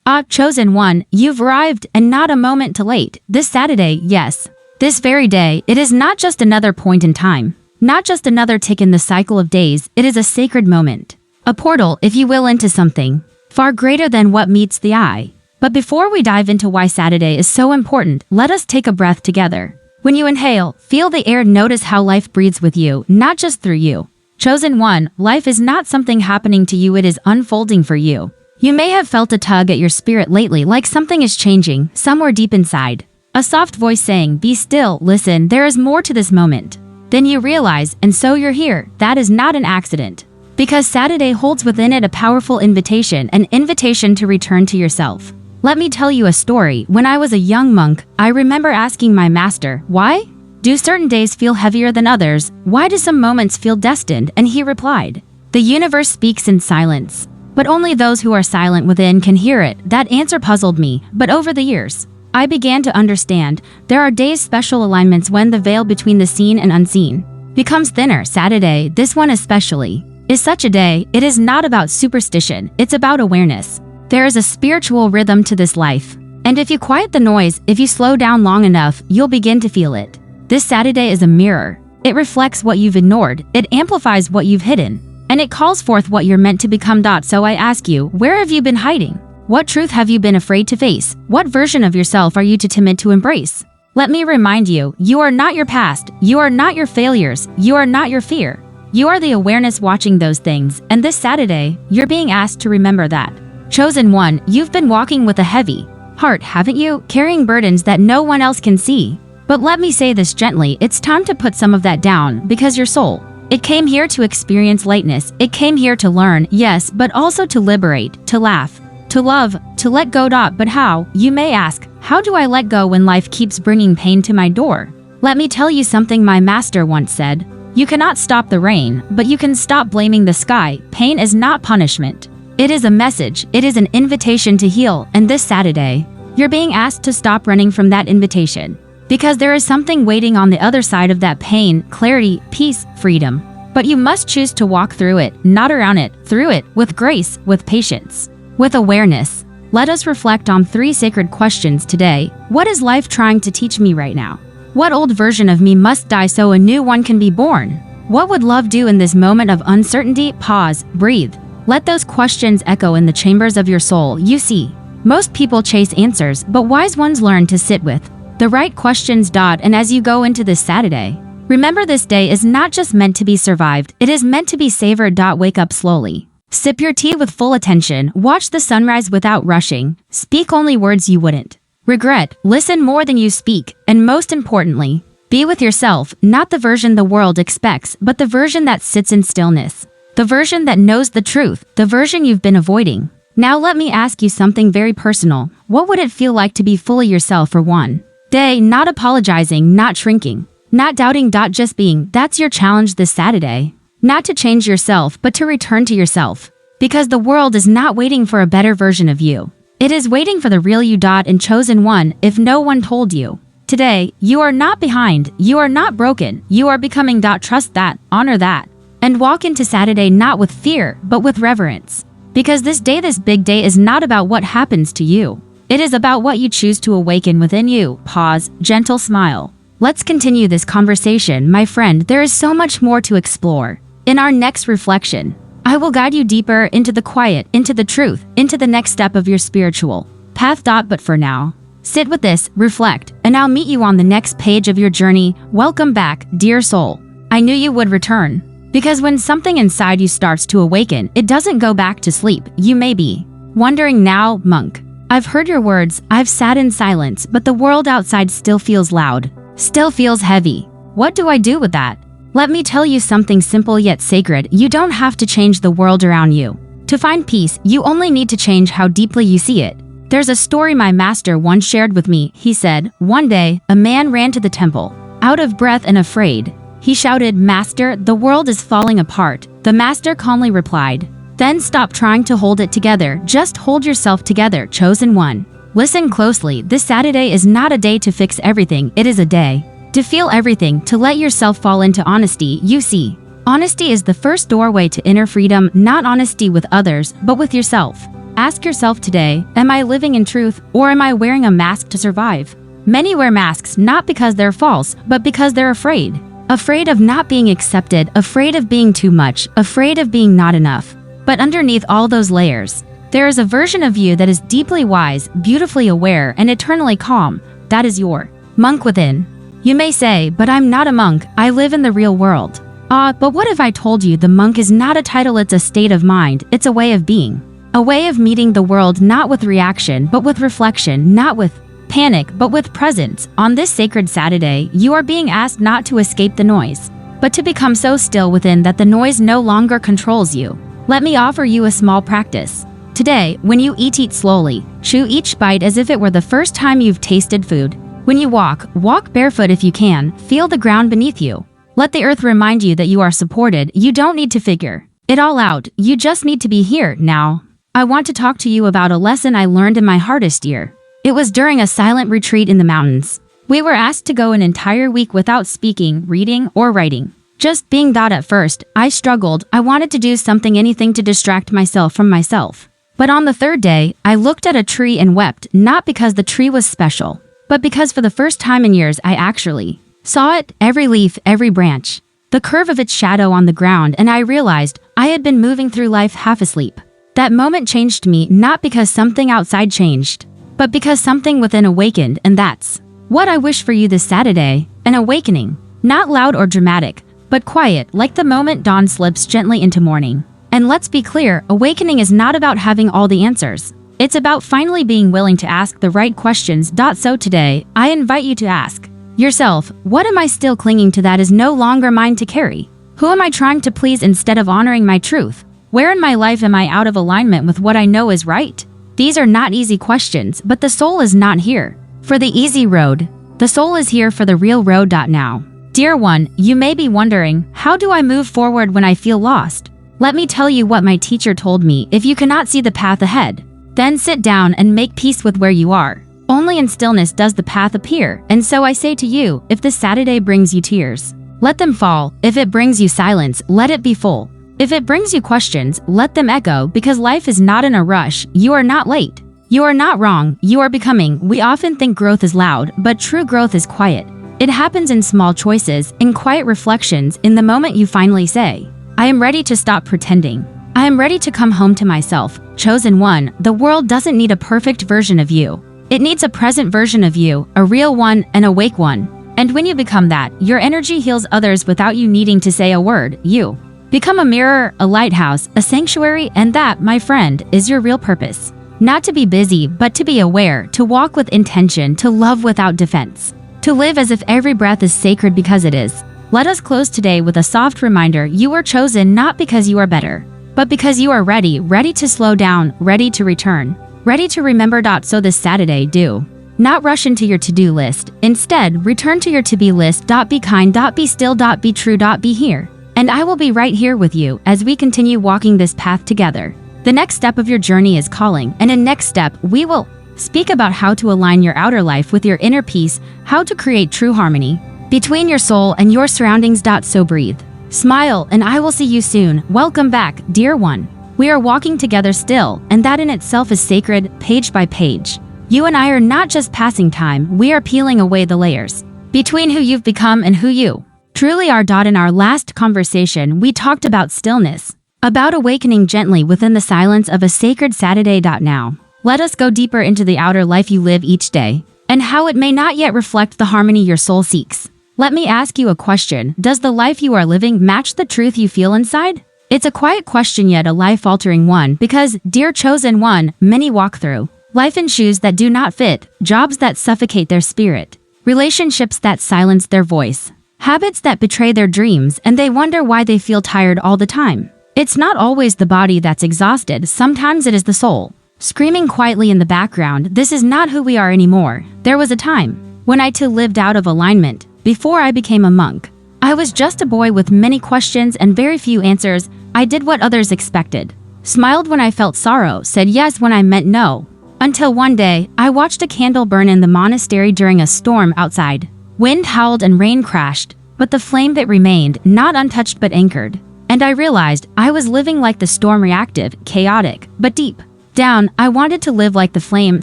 Ah, chosen one, you've arrived, and not a moment too late. This Saturday, yes. This very day, it is not just another point in time. Not just another tick in the cycle of days, it is a sacred moment. A portal, if you will, into something far greater than what meets the eye. But before we dive into why Saturday is so important, let us take a breath together. When you inhale, feel the air, notice how life breathes with you, not just through you. Chosen one, life is not something happening to you, it is unfolding for you. You may have felt a tug at your spirit lately, like something is changing, somewhere deep inside. A soft voice saying, be still, listen, there is more to this moment. Then you realize, and so you're here. That is not an accident. Because Saturday holds within it a powerful invitation, an invitation to return to yourself. Let me tell you a story. When I was a young monk, I remember asking my master, why do certain days feel heavier than others? Why do some moments feel destined? And he replied, the universe speaks in silence, but only those who are silent within can hear it. That answer puzzled me, but over the years, I began to understand there are days, special alignments when the veil between the seen and unseen becomes thinner. Saturday, this one especially, is such a day. It is not about superstition, it's about awareness. There is a spiritual rhythm to this life. And if you quiet the noise, if you slow down long enough, you'll begin to feel it. This Saturday is a mirror. It reflects what you've ignored, it amplifies what you've hidden, and it calls forth what you're meant to become. So I ask you, where have you been hiding? What truth have you been afraid to face? What version of yourself are you too timid to embrace? Let me remind you, you are not your past, you are not your failures, you are not your fear. You are the awareness watching those things, and this Saturday, you're being asked to remember that. Chosen one, you've been walking with a heavy heart, haven't you? Carrying burdens that no one else can see. But let me say this gently, it's time to put some of that down, because your soul, it came here to experience lightness, it came here to learn, yes, but also to liberate, to laugh, to love, to let go. But how? You may ask, how do I let go when life keeps bringing pain to my door? Let me tell you something my master once said. You cannot stop the rain, but you can stop blaming the sky. Pain is not punishment. It is a message, it is an invitation to heal, and this Saturday, you're being asked to stop running from that invitation. Because there is something waiting on the other side of that pain, clarity, peace, freedom. But you must choose to walk through it, not around it, through it, with grace, with patience, with awareness. Let us reflect on 3 sacred questions today. What is life trying to teach me right now? What old version of me must die so a new one can be born? What would love do in this moment of uncertainty? Pause, breathe. Let those questions echo in the chambers of your soul. You see, most people chase answers, but wise ones learn to sit with the right questions. And as you go into this Saturday, remember this day is not just meant to be survived, it is meant to be savored. Wake up slowly. Sip your tea with full attention. Watch the sunrise without rushing. Speak only words you wouldn't regret. Listen more than you speak. And most importantly, be with yourself, not the version the world expects, but the version that sits in stillness. The version that knows the truth, the version you've been avoiding. Now let me ask you something very personal. What would it feel like to be fully yourself for one day? Not apologizing, not shrinking, not doubting. Just being. That's your challenge this Saturday. Not to change yourself, but to return to yourself. Because the world is not waiting for a better version of you. It is waiting for the real you. And chosen one, if no one told you, today, you are not behind, you are not broken, you are becoming. Trust that, honor that, and walk into Saturday not with fear, but with reverence. Because this day, this big day, is not about what happens to you. It is about what you choose to awaken within you. Pause, gentle smile. Let's continue this conversation, my friend. There is so much more to explore. In our next reflection, I will guide you deeper into the quiet, into the truth, into the next step of your spiritual path. But for now, sit with this, reflect, and I'll meet you on the next page of your journey. Welcome back, dear soul. I knew you would return. Because when something inside you starts to awaken, it doesn't go back to sleep. You may be wondering now, monk. I've heard your words, I've sat in silence, but the world outside still feels loud, still feels heavy. What do I do with that? Let me tell you something simple yet sacred. You don't have to change the world around you. To find peace, you only need to change how deeply you see it. There's a story my master once shared with me. He said, one day, a man ran to the temple. Out of breath and afraid, he shouted, Master, the world is falling apart. The master calmly replied, then stop trying to hold it together. Just hold yourself together, chosen one. Listen closely. This Saturday is not a day to fix everything. It is a day to feel everything, to let yourself fall into honesty. You see, honesty is the first doorway to inner freedom, not honesty with others, but with yourself. Ask yourself today, am I living in truth or am I wearing a mask to survive? Many wear masks not because they're false, but because they're afraid. Afraid of not being accepted, afraid of being too much, afraid of being not enough. But underneath all those layers, there is a version of you that is deeply wise, beautifully aware, and eternally calm. That is your monk within. You may say, but I'm not a monk, I live in the real world. But what if I told you the monk is not a title, it's a state of mind, it's a way of being. A way of meeting the world not with reaction, but with reflection, not with panic, but with presence. On this sacred Saturday, you are being asked not to escape the noise, but to become so still within that the noise no longer controls you. Let me offer you a small practice. Today, when you eat slowly. Chew each bite as if it were the first time you've tasted food. When you walk barefoot if you can. Feel the ground beneath you. Let the earth remind you that you are supported. You don't need to figure it all out. You just need to be here, now. I want to talk to you about a lesson I learned in my hardest year. It was during a silent retreat in the mountains. We were asked to go an entire week without speaking, reading, or writing. Just being. At first, I struggled. I wanted to do something, anything to distract myself from myself. But on the third day, I looked at a tree and wept, not because the tree was special, but because for the first time in years I actually saw it, every leaf, every branch, the curve of its shadow on the ground, and I realized I had been moving through life half asleep. That moment changed me, not because something outside changed, but because something within awakened, and that's what I wish for you this Saturday, an awakening. Not loud or dramatic, but quiet, like the moment dawn slips gently into morning. And let's be clear, awakening is not about having all the answers. It's about finally being willing to ask the right questions. So today, I invite you to ask yourself, what am I still clinging to that is no longer mine to carry? Who am I trying to please instead of honoring my truth? Where in my life am I out of alignment with what I know is right? These are not easy questions, but the soul is not here for the easy road. The soul is here for the real road. Now, dear one, you may be wondering, how do I move forward when I feel lost? Let me tell you what my teacher told me. If you cannot see the path ahead, then sit down and make peace with where you are. Only in stillness does the path appear. And so I say to you, if this Saturday brings you tears, let them fall. If it brings you silence, let it be full. If it brings you questions, let them echo, because life is not in a rush. You are not late. You are not wrong. You are becoming. We often think growth is loud, but true growth is quiet. It happens in small choices, in quiet reflections, in the moment you finally say, I am ready to stop pretending. I am ready to come home to myself. Chosen one, the world doesn't need a perfect version of you. It needs a present version of you, a real one, an awake one. And when you become that, your energy heals others without you needing to say a word. You become a mirror, a lighthouse, a sanctuary, and that, my friend, is your real purpose. Not to be busy, but to be aware, to walk with intention, to love without defense, to live as if every breath is sacred because it is. Let us close today with a soft reminder: you are chosen not because you are better, but because you are ready to slow down, ready to return, ready to remember. So this Saturday, do not rush into your to-do list. Instead, return to your to-be list. Be kind, be still, be true, be here. And I will be right here with you as we continue walking this path together. The next step of your journey is calling, and in next step, we will speak about how to align your outer life with your inner peace, how to create true harmony between your soul and your surroundings. So breathe, smile, and I will see you soon. Welcome back, dear one. We are walking together still, and that in itself is sacred, page by page. You and I are not just passing time, we are peeling away the layers between who you've become and who you truly are. In our last conversation, we talked about stillness, about awakening gently within the silence of a sacred Saturday. Now, let us go deeper into the outer life you live each day, and how it may not yet reflect the harmony your soul seeks. Let me ask you a question. Does the life you are living match the truth you feel inside? It's a quiet question, yet a life-altering one, because, dear chosen one, many walk through life in shoes that do not fit, jobs that suffocate their spirit, relationships that silence their voice, habits that betray their dreams, and they wonder why they feel tired all the time. It's not always the body that's exhausted, sometimes it is the soul, screaming quietly in the background, this is not who we are anymore. There was a time when I too lived out of alignment. Before I became a monk, I was just a boy with many questions and very few answers. I did what others expected, smiled when I felt sorrow, said yes when I meant no. Until one day, I watched a candle burn in the monastery during a storm outside. Wind howled and rain crashed, but the flame that remained, not untouched but anchored. And I realized I was living like the storm, reactive, chaotic, but deep. Down, I wanted to live like the flame,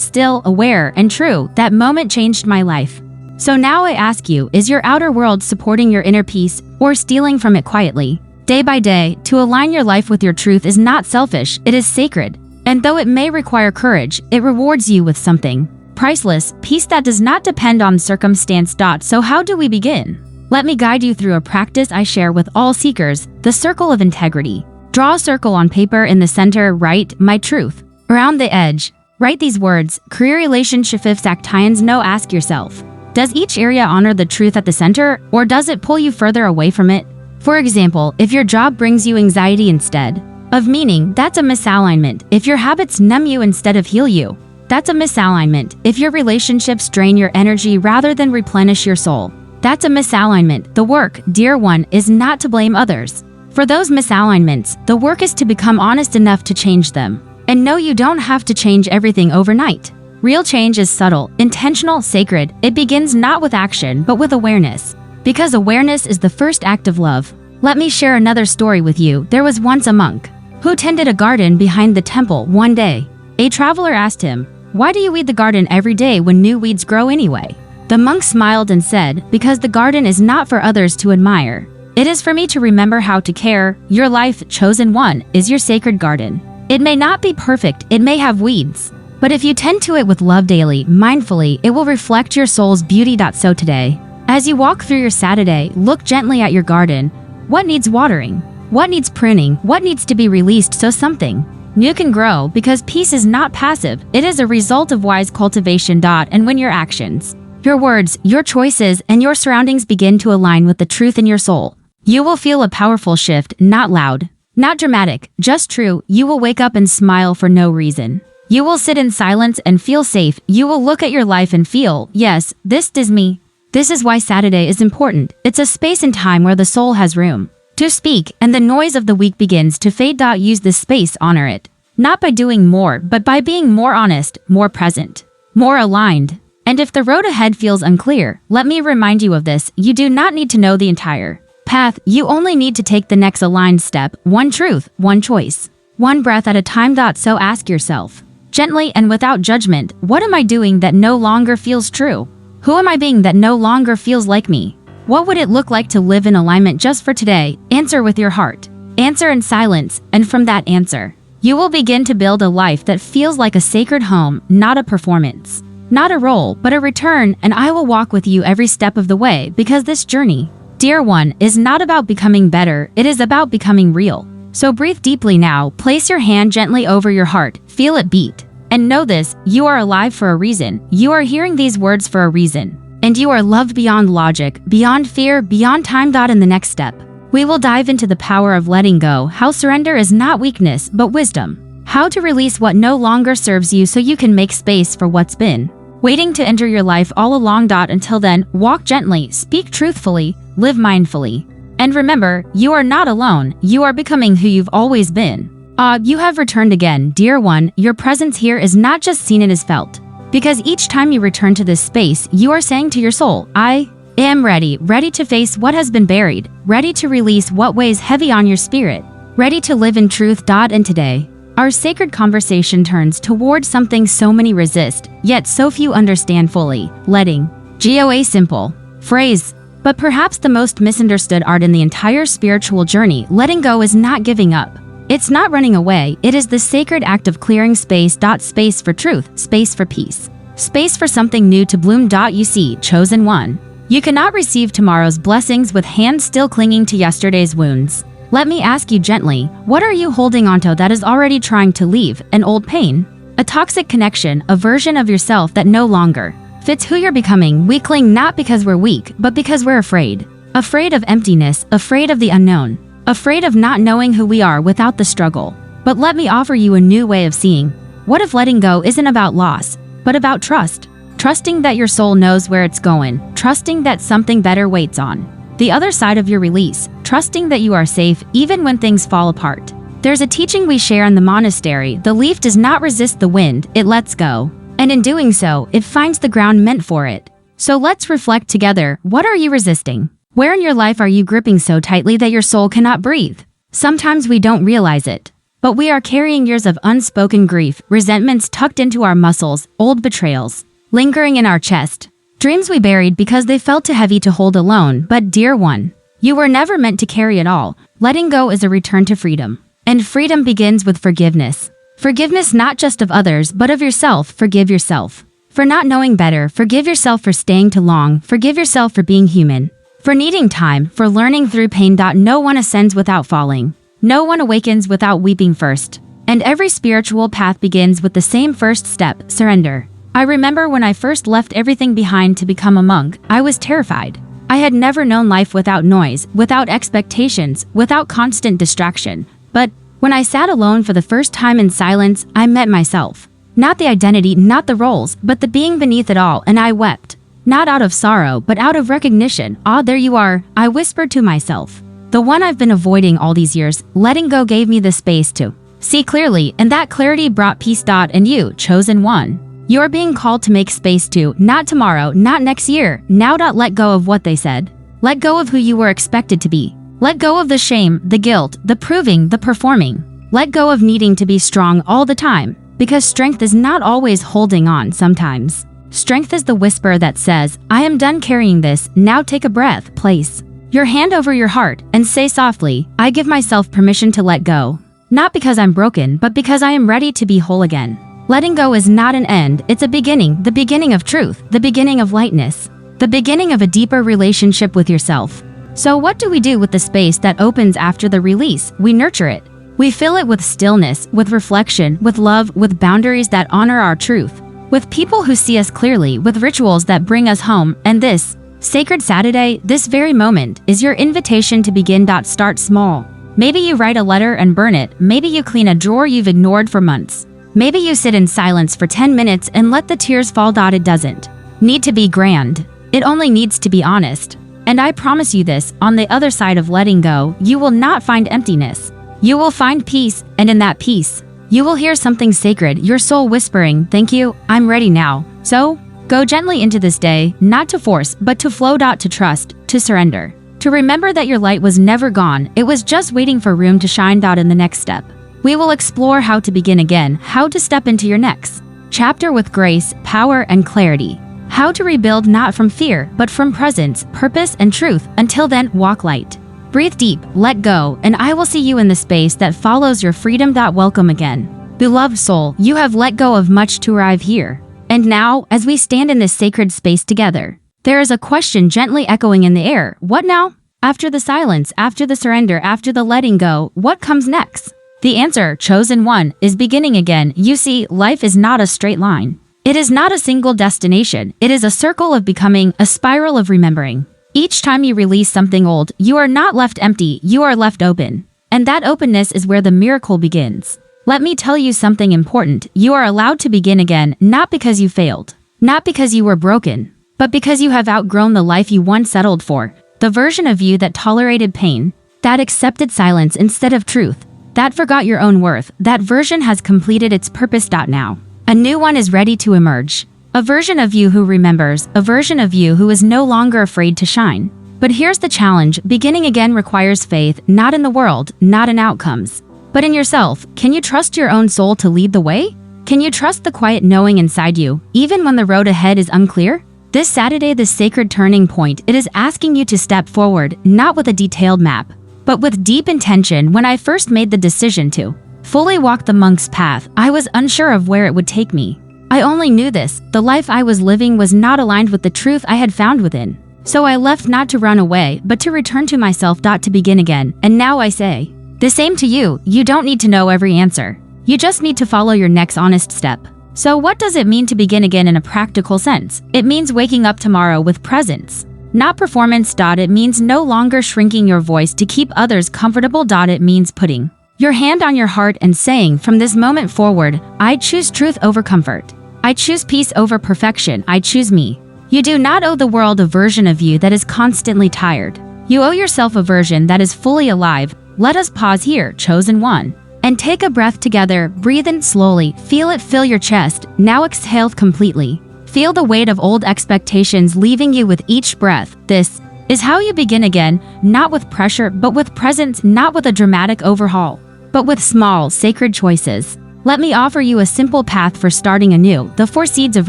still, aware, and true. That moment changed my life. So now I ask you, is your outer world supporting your inner peace or stealing from it quietly? Day by day, to align your life with your truth is not selfish, it is sacred. And though it may require courage, it rewards you with something priceless, peace that does not depend on circumstance. So how do we begin? Let me guide you through a practice I share with all seekers, the circle of integrity. Draw a circle on paper. In the center, write, my truth. Around the edge, write these words, career, relationship, actions. No, ask yourself, does each area honor the truth at the center, or does it pull you further away from it? For example, if your job brings you anxiety instead of meaning, that's a misalignment. If your habits numb you instead of heal you, that's a misalignment. If your relationships drain your energy rather than replenish your soul, that's a misalignment. The work, dear one, is not to blame others for those misalignments. The work is to become honest enough to change them. And no, you don't have to change everything overnight. Real change is subtle, intentional, sacred. It begins not with action, but with awareness. Because awareness is the first act of love. Let me share another story with you. There was once a monk who tended a garden behind the temple. One day, a traveler asked him, why do you weed the garden every day when new weeds grow anyway? The monk smiled and said, because the garden is not for others to admire. It is for me to remember how to care. Your life, chosen one, is your sacred garden. It may not be perfect, it may have weeds. But if you tend to it with love daily, mindfully, it will reflect your soul's beauty. So today, as you walk through your Saturday, look gently at your garden. What needs watering? What needs pruning? What needs to be released so something new can grow? Because peace is not passive, it is a result of wise cultivation. And when your actions, your words, your choices, and your surroundings begin to align with the truth in your soul, you will feel a powerful shift, not loud, not dramatic, just true. You will wake up and smile for no reason. You will sit in silence and feel safe. You will look at your life and feel, yes, this is me. This is why Saturday is important. It's a space and time where the soul has room to speak, and the noise of the week begins to fade. Use this space, honor it. Not by doing more, but by being more honest, more present, more aligned. And if the road ahead feels unclear, let me remind you of this. You do not need to know the entire path. You only need to take the next aligned step. One truth, one choice, one breath at a time. So ask yourself, gently and without judgment, what am I doing that no longer feels true? Who am I being that no longer feels like me? What would it look like to live in alignment just for today? Answer with your heart. Answer in silence, and from that answer, you will begin to build a life that feels like a sacred home, not a performance, not a role, but a return. And I will walk with you every step of the way, because this journey, dear one, is not about becoming better, it is about becoming real. So breathe deeply now, place your hand gently over your heart, feel it beat. And know this, you are alive for a reason. You are hearing these words for a reason. And you are loved beyond logic, beyond fear, beyond time. In the next step, we will dive into the power of letting go, how surrender is not weakness, but wisdom. How to release what no longer serves you so you can make space for what's been waiting to enter your life all along. Until then, walk gently, speak truthfully, live mindfully. And remember, you are not alone. You are becoming who you've always been. You have returned again, dear one. Your presence here is not just seen, it is felt. Because each time you return to this space, you are saying to your soul, I am ready, ready to face what has been buried, ready to release what weighs heavy on your spirit, ready to live in truth. And today, our sacred conversation turns towards something so many resist, yet so few understand fully, letting go. A simple phrase, but perhaps the most misunderstood art in the entire spiritual journey. Letting go is not giving up. It's not running away, it is the sacred act of clearing space. Space for truth, space for peace, space for something new to bloom. You see, chosen one, you cannot receive tomorrow's blessings with hands still clinging to yesterday's wounds. Let me ask you gently, what are you holding onto that is already trying to leave? An old pain? A toxic connection? A version of yourself that no longer fits who you're becoming? We cling not because we're weak, but because we're afraid. Afraid of emptiness, afraid of the unknown. Afraid of not knowing who we are without the struggle. But let me offer you a new way of seeing. What if letting go isn't about loss, but about trust? Trusting that your soul knows where it's going. Trusting that something better waits on the other side of your release. Trusting that you are safe even when things fall apart. There's a teaching we share in the monastery. The leaf does not resist the wind, it lets go. And in doing so, it finds the ground meant for it. So let's reflect together. What are you resisting? Where in your life are you gripping so tightly that your soul cannot breathe? Sometimes we don't realize it, But we are carrying years of unspoken grief, resentments tucked into our muscles, old betrayals, lingering in our chest. Dreams we buried because they felt too heavy to hold alone, but dear one, you were never meant to carry it all. Letting go is a return to freedom. And freedom begins with forgiveness. Forgiveness not just of others, but of yourself. Forgive yourself for not knowing better. Forgive yourself for staying too long. Forgive yourself for being human, for needing time, for learning through pain. No one ascends without falling. No one awakens without weeping first. And every spiritual path begins with the same first step, surrender. I remember when I first left everything behind to become a monk, I was terrified. I had never known life without noise, without expectations, without constant distraction. But when I sat alone for the first time in silence, I met myself. Not the identity, not the roles, but the being beneath it all, and I wept. Not out of sorrow, but out of recognition. Ah, there you are, I whispered to myself. The one I've been avoiding all these years. Letting go gave me the space to see clearly, and that clarity brought peace. And you, chosen one, you're being called to make space to, not tomorrow, not next year. Now. Let go of what they said. Let go of who you were expected to be. Let go of the shame, the guilt, the proving, the performing. Let go of needing to be strong all the time, because strength is not always holding on. Sometimes strength is the whisper that says, I am done carrying this. Now take a breath. Place your hand over your heart and say softly, I give myself permission to let go. Not because I'm broken, but because I am ready to be whole again. Letting go is not an end, it's a beginning, the beginning of truth, the beginning of lightness, the beginning of a deeper relationship with yourself. So what do we do with the space that opens after the release? We nurture it. We fill it with stillness, with reflection, with love, with boundaries that honor our truth, with people who see us clearly, with rituals that bring us home. And this Sacred Saturday, this very moment, is your invitation to begin. Start small. Maybe you write a letter and burn it. Maybe you clean a drawer you've ignored for months. Maybe you sit in silence for 10 minutes and let the tears fall. It doesn't need to be grand. It only needs to be honest. And I promise you this, on the other side of letting go, you will not find emptiness. You will find peace, and in that peace, you will hear something sacred, your soul whispering, thank you, I'm ready now. So, go gently into this day, not to force, but to flow. To trust, to surrender. To remember that your light was never gone, it was just waiting for room to shine. In the next step, we will explore how to begin again, how to step into your next chapter with grace, power, and clarity. How to rebuild not from fear, but from presence, purpose, and truth. Until then, walk light. Breathe deep, let go, and I will see you in the space that follows your freedom. Welcome again. Beloved soul, you have let go of much to arrive here. And now, as we stand in this sacred space together, there is a question gently echoing in the air. What now? After the silence, after the surrender, after the letting go, what comes next? The answer, chosen one, is beginning again. You see, life is not a straight line. It is not a single destination. It is a circle of becoming, a spiral of remembering. Each time you release something old, you are not left empty, you are left open. And that openness is where the miracle begins. Let me tell you something important. You are allowed to begin again, not because you failed, not because you were broken, but because you have outgrown the life you once settled for, the version of you that tolerated pain, that accepted silence instead of truth, that forgot your own worth. That version has completed its purpose. Now, a new one is ready to emerge. A version of you who remembers, a version of you who is no longer afraid to shine. But here's the challenge, beginning again requires faith, not in the world, not in outcomes, but in yourself. Can you trust your own soul to lead the way? Can you trust the quiet knowing inside you, even when the road ahead is unclear? This Saturday, the sacred turning point, it is asking you to step forward, not with a detailed map, but with deep intention. When I first made the decision to fully walk the monk's path, I was unsure of where it would take me. I only knew this, the life I was living was not aligned with the truth I had found within. So I left not to run away, but to return to myself. To begin again. And now I say the same to you. You don't need to know every answer. You just need to follow your next honest step. So what does it mean to begin again in a practical sense? It means waking up tomorrow with presence, not performance. It means no longer shrinking your voice to keep others comfortable. It means putting your hand on your heart and saying, from this moment forward, I choose truth over comfort. I choose peace over perfection. I choose me. You do not owe the world a version of you that is constantly tired. You owe yourself a version that is fully alive. Let us pause here, chosen one, and take a breath together. Breathe in slowly, feel it fill your chest. Now exhale completely. Feel the weight of old expectations leaving you with each breath. This is how you begin again, not with pressure, but with presence, not with a dramatic overhaul, but with small, sacred choices. Let me offer you a simple path for starting anew, the 4 seeds of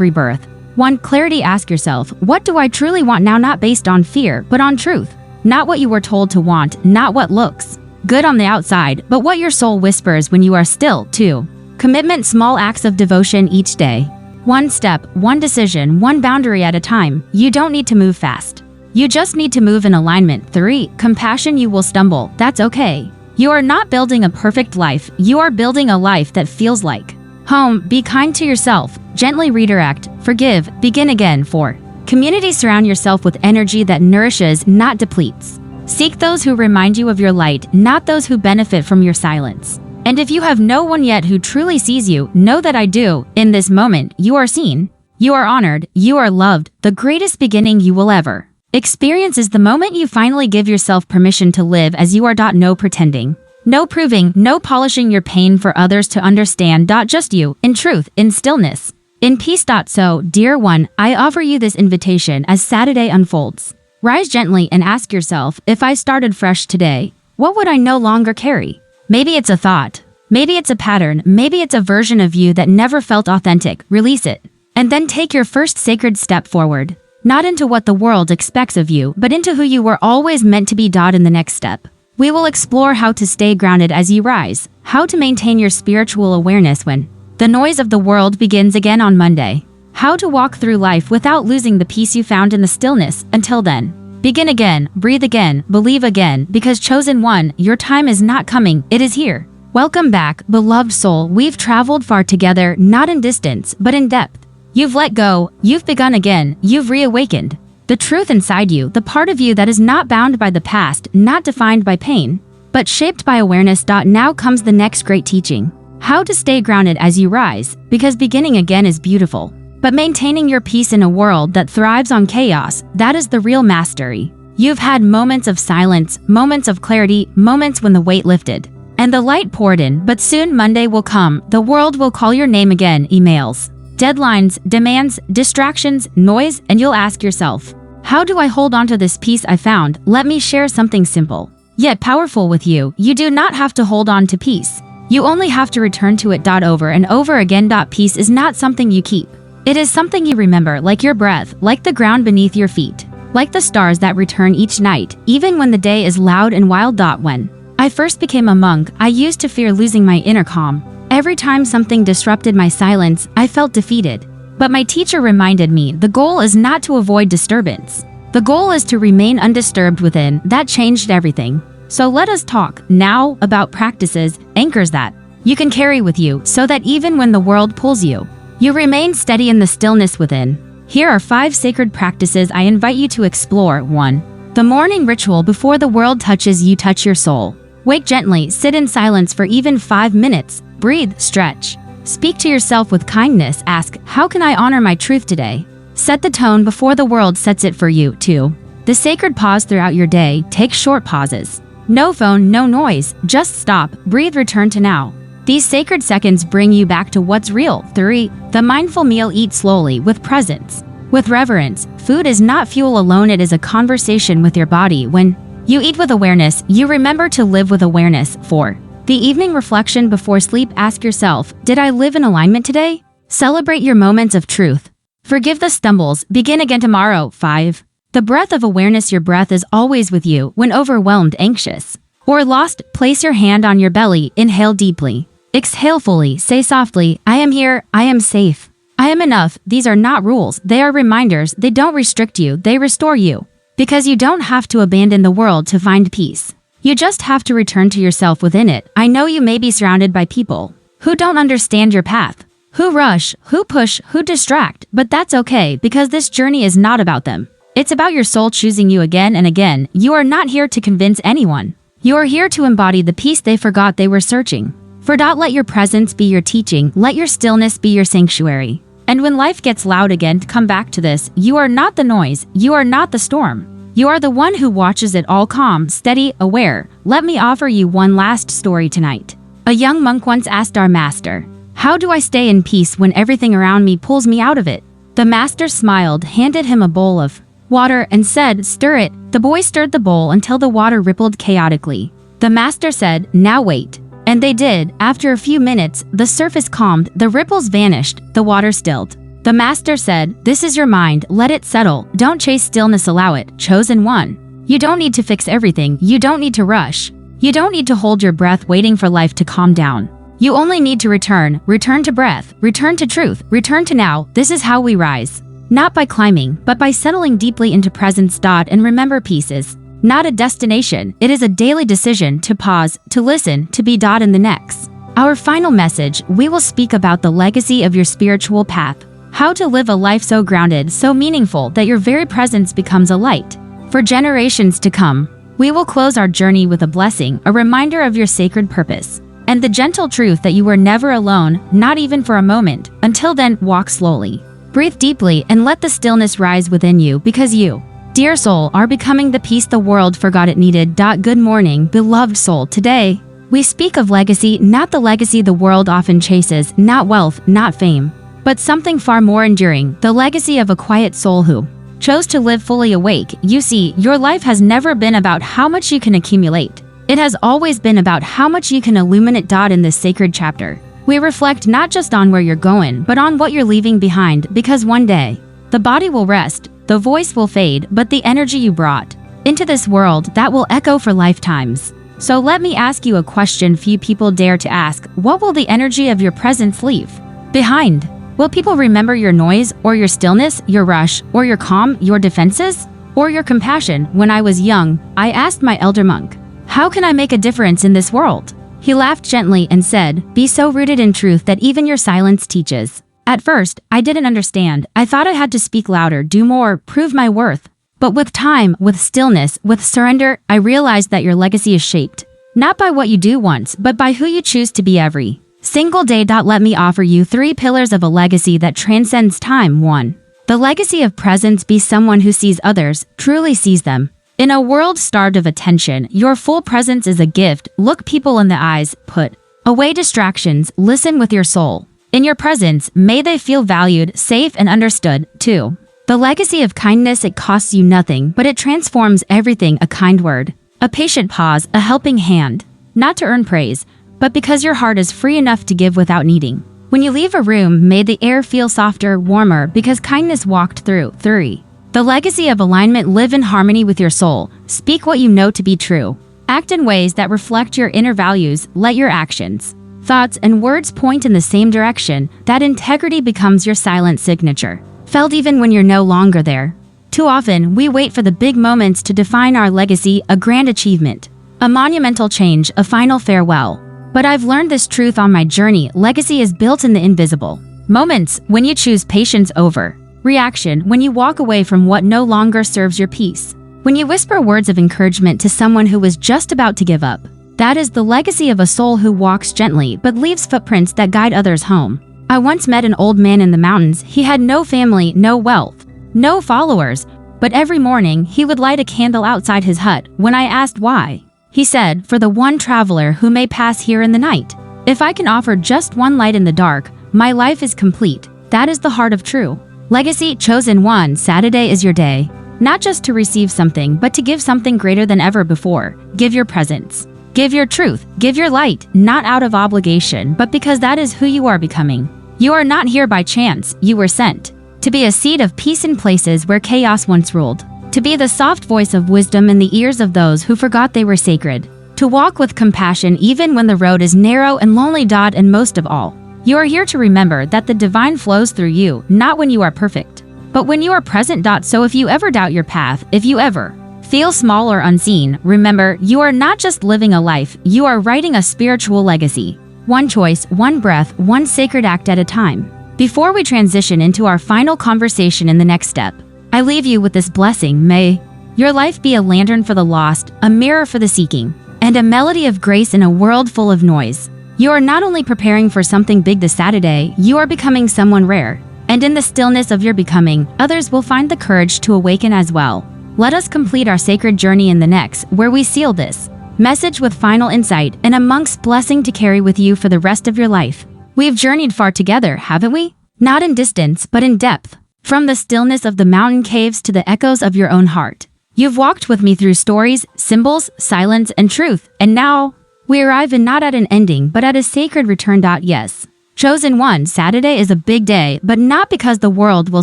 rebirth. 1. Clarity. Ask yourself, what do I truly want now? Not based on fear, but on truth. Not what you were told to want, not what looks good on the outside, but what your soul whispers when you are still. 2. Commitment. Small acts of devotion each day. 1 step, 1 decision, 1 boundary at a time. You don't need to move fast. You just need to move in alignment. 3. Compassion. You will stumble. That's okay. You are not building a perfect life. You are building a life that feels like home. Be kind to yourself. Gently redirect. Forgive. Begin again. 4. Community. Surround yourself with energy that nourishes, not depletes. Seek those who remind you of your light, not those who benefit from your silence. And if you have no one yet who truly sees you, know that I do. In this moment, you are seen. You are honored. You are loved. The greatest beginning you will ever experience is the moment you finally give yourself permission to live as you are. No pretending. No proving. No polishing your pain for others to understand. Just you, in truth, in stillness, in peace. So, dear one, I offer you this invitation as Saturday unfolds. Rise gently and ask yourself, if I started fresh today, what would I no longer carry? Maybe it's a thought. Maybe it's a pattern. Maybe it's a version of you that never felt authentic. Release it. And then take your first sacred step forward. Not into what the world expects of you, but into who you were always meant to be. In the next step, we will explore how to stay grounded as you rise, how to maintain your spiritual awareness when the noise of the world begins again on Monday, how to walk through life without losing the peace you found in the stillness. Until then, begin again, breathe again, believe again, because chosen one, your time is not coming, it is here. Welcome back, beloved soul. We've traveled far together, not in distance, but in depth. You've let go, you've begun again, you've reawakened. The truth inside you, the part of you that is not bound by the past, not defined by pain, but shaped by awareness. Now comes the next great teaching. How to stay grounded as you rise, because beginning again is beautiful. But maintaining your peace in a world that thrives on chaos, that is the real mastery. You've had moments of silence, moments of clarity, moments when the weight lifted and the light poured in, but soon Monday will come. The world will call your name again. Emails, deadlines, demands, distractions, noise, and you'll ask yourself, how do I hold on to this peace I found? Let me share something simple, yet powerful with you. You do not have to hold on to peace. You only have to return to it. Over and over again. Peace is not something you keep. It is something you remember, like your breath, like the ground beneath your feet, like the stars that return each night, even when the day is loud and wild. When I first became a monk, I used to fear losing my inner calm. Every time something disrupted my silence, I felt defeated. But my teacher reminded me, the goal is not to avoid disturbance. The goal is to remain undisturbed within. That changed everything. So let us talk now about practices, anchors that you can carry with you so that even when the world pulls you, you remain steady in the stillness within. Here are 5 sacred practices I invite you to explore. 1. The morning ritual. Before the world touches you, touch your soul. Wake gently, sit in silence for even 5 minutes. Breathe, stretch. Speak to yourself with kindness. Ask, how can I honor my truth today? Set the tone before the world sets it for you. 2. The sacred pause. Throughout your day, take short pauses. No phone, no noise, just stop, breathe, return to now. These sacred seconds bring you back to what's real. 3. The mindful meal. Eat slowly, with presence, with reverence. Food is not fuel alone, it is a conversation with your body. When you eat with awareness, you remember to live with awareness. 4. The evening reflection. Before sleep, ask yourself, did I live in alignment today? Celebrate your moments of truth. Forgive the stumbles, begin again tomorrow. 5. The breath of awareness. Your breath is always with you. When overwhelmed, anxious, or lost, place your hand on your belly. Inhale deeply. Exhale fully. Say softly, I am here, I am safe, I am enough. These are not rules, they are reminders. They don't restrict you, they restore you. Because you don't have to abandon the world to find peace. You just have to return to yourself within it. I know you may be surrounded by people who don't understand your path, who rush, who push, who distract, but that's okay because this journey is not about them. It's about your soul choosing you again and again. You are not here to convince anyone. You are here to embody the peace they forgot they were searching for. Let your presence be your teaching. Let your stillness be your sanctuary. And when life gets loud again, come back to this. You are not the noise. You are not the storm. You are the one who watches it all, calm, steady, aware. Let me offer you one last story tonight. A young monk once asked our master, how do I stay in peace when everything around me pulls me out of it? The master smiled, handed him a bowl of water, and said, stir it. The boy stirred the bowl until the water rippled chaotically. The master said, now wait. And they did. After a few minutes, the surface calmed, the ripples vanished, the water stilled. The master said, "This is your mind, let it settle, don't chase stillness, allow it, chosen one." You don't need to fix everything, you don't need to rush. You don't need to hold your breath waiting for life to calm down. You only need to return to breath, return to truth, return to now. This is how we rise. Not by climbing, but by settling deeply into presence. And remember, peace is not a destination, it is a daily decision to pause, to listen, to be. In the next, our final message, we will speak about the legacy of your spiritual path. How to live a life so grounded, so meaningful that your very presence becomes a light for generations to come. We will close our journey with a blessing, a reminder of your sacred purpose, and the gentle truth that you were never alone, not even for a moment. Until then, walk slowly. Breathe deeply and let the stillness rise within you, because you, dear soul, are becoming the peace the world forgot it needed. Good morning, beloved soul. Today, we speak of legacy, not the legacy the world often chases, not wealth, not fame, but something far more enduring, the legacy of a quiet soul who chose to live fully awake. You see, your life has never been about how much you can accumulate. It has always been about how much you can illuminate. In this sacred chapter, we reflect not just on where you're going, but on what you're leaving behind, because one day, the body will rest, the voice will fade, but the energy you brought into this world, that will echo for lifetimes. So let me ask you a question few people dare to ask. What will the energy of your presence leave behind? Will people remember your noise, or your stillness, your rush, or your calm, your defenses, or your compassion? When I was young, I asked my elder monk, "How can I make a difference in this world?" He laughed gently and said, "Be so rooted in truth that even your silence teaches." At first, I didn't understand. I thought I had to speak louder, do more, prove my worth. But with time, with stillness, with surrender, I realized that your legacy is shaped not by what you do once, but by who you choose to be every single day. Let me offer you 3 pillars of a legacy that transcends time. 1. The legacy of presence. Be someone who sees others, truly sees them. In a world starved of attention, your full presence is a gift. Look people in the eyes, put away distractions, listen with your soul. In your presence, may they feel valued, safe, and understood. 2. The legacy of kindness. It costs you nothing, but it transforms everything. A kind word, a patient pause, a helping hand. Not to earn praise, but because your heart is free enough to give without needing. When you leave a room, may the air feel softer, warmer, because kindness walked through. 3. The legacy of alignment. Live in harmony with your soul. Speak what you know to be true. Act in ways that reflect your inner values. Let your actions, thoughts, and words point in the same direction. That integrity becomes your silent signature, felt even when you're no longer there. Too often, we wait for the big moments to define our legacy, a grand achievement, a monumental change, a final farewell. But I've learned this truth on my journey. Legacy is built in the invisible moments, when you choose patience over reaction, when you walk away from what no longer serves your peace, when you whisper words of encouragement to someone who was just about to give up. That is the legacy of a soul who walks gently but leaves footprints that guide others home. I once met an old man in the mountains. He had no family, no wealth, no followers, but every morning he would light a candle outside his hut. When I asked why, he said, "For the one traveler who may pass here in the night. If I can offer just one light in the dark, my life is complete." That is the heart of true legacy. Chosen one. Saturday is your day, not just to receive something, but to give something greater than ever before. Give your presence. Give your truth. Give your light, not out of obligation, but because that is who you are becoming. You are not here by chance. You were sent to be a seed of peace in places where chaos once ruled. To be the soft voice of wisdom in the ears of those who forgot they were sacred. To walk with compassion even when the road is narrow and lonely. And most of all, you are here to remember that the divine flows through you, not when you are perfect, but when you are present. So if you ever doubt your path, if you ever feel small or unseen, remember, you are not just living a life, you are writing a spiritual legacy. One choice, one breath, one sacred act at a time. Before we transition into our final conversation in the next step, I leave you with this blessing. May your life be a lantern for the lost, a mirror for the seeking, and a melody of grace in a world full of noise. You are not only preparing for something big this Saturday, you are becoming someone rare. And in the stillness of your becoming, others will find the courage to awaken as well. Let us complete our sacred journey in the next, where we seal this message with final insight and a monk's blessing to carry with you for the rest of your life. We've journeyed far together, haven't we? Not in distance, but in depth. From the stillness of the mountain caves to the echoes of your own heart. You've walked with me through stories, symbols, silence, and truth. And now, We arrive in not at an ending but at a sacred return. Yes. Chosen one, Saturday is a big day, but not because the world will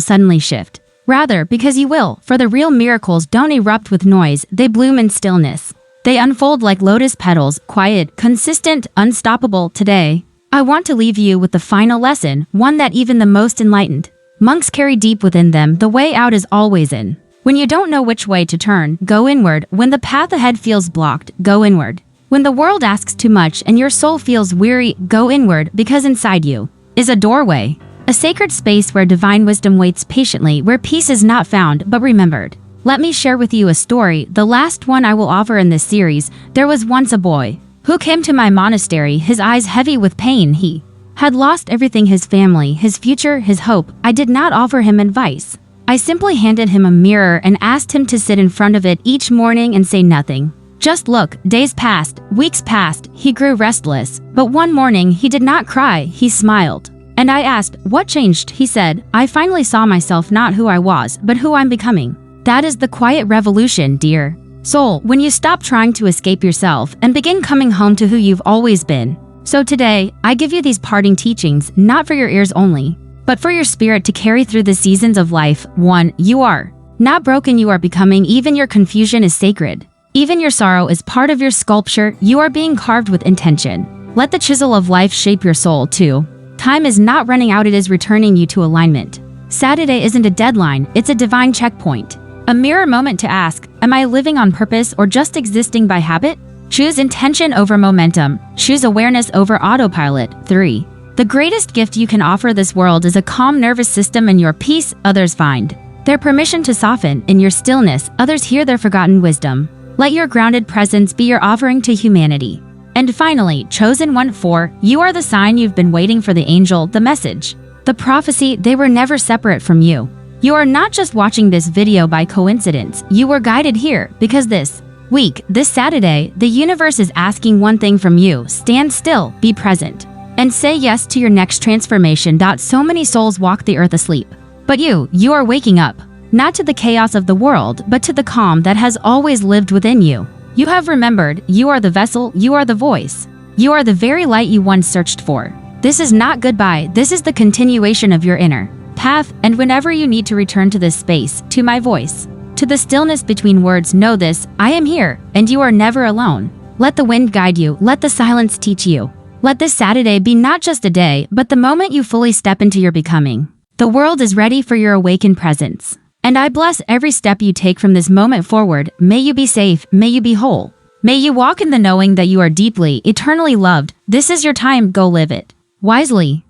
suddenly shift. Rather, because you will, for the real miracles don't erupt with noise, they bloom in stillness. They unfold like lotus petals, quiet, consistent, unstoppable. Today, I want to leave you with the final lesson, one that even the most enlightened monks carry deep within them. The way out is always in. When you don't know which way to turn, go inward. When the path ahead feels blocked, go inward. When the world asks too much and your soul feels weary, go inward, because inside you is a doorway, a sacred space where divine wisdom waits patiently, where peace is not found but remembered. Let me share with you a story, the last one I will offer in this series. There was once a boy who came to my monastery, his eyes heavy with pain. He had lost everything: his family, his future, his hope. I did not offer him advice. I simply handed him a mirror and asked him to sit in front of it each morning and say nothing. Just look. Days passed, weeks passed, he grew restless. But one morning he did not cry, he smiled. And I asked, what changed? He said, I finally saw myself, not who I was, but who I'm becoming. That is the quiet revolution, dear soul, when you stop trying to escape yourself and begin coming home to who you've always been. So today, I give you these parting teachings, not for your ears only, but for your spirit to carry through the seasons of life. 1. You are not broken, you are becoming. Even your confusion is sacred. Even your sorrow is part of your sculpture. You are being carved with intention. Let the chisel of life shape your soul. 2. Time is not running out, it is returning you to alignment. Saturday isn't a deadline, it's a divine checkpoint. A mirror moment to ask, am I living on purpose or just existing by habit? Choose intention over momentum. Choose awareness over autopilot. 3. The greatest gift you can offer this world is a calm nervous system. In your peace, others find their permission to soften. In your stillness, others hear their forgotten wisdom. Let your grounded presence be your offering to humanity. And finally, chosen one. 4. You are the sign you've been waiting for, the angel, the message, the prophecy. They were never separate from you. You are not just watching this video by coincidence. You were guided here because this week, this Saturday, the universe is asking one thing from you: stand still, be present, and say yes to your next transformation. So many souls walk the earth asleep. But you are waking up, not to the chaos of the world, but to the calm that has always lived within you. You have remembered, you are the vessel, you are the voice. You are the very light you once searched for. This is not goodbye, this is the continuation of your inner path. And whenever you need to return to this space, to my voice, to the stillness between words, know this: I am here, and you are never alone. Let the wind guide you, let the silence teach you. Let this Saturday be not just a day, but the moment you fully step into your becoming. The world is ready for your awakened presence. And I bless every step you take from this moment forward. May you be safe, may you be whole. May you walk in the knowing that you are deeply, eternally loved. This is your time, go live it wisely.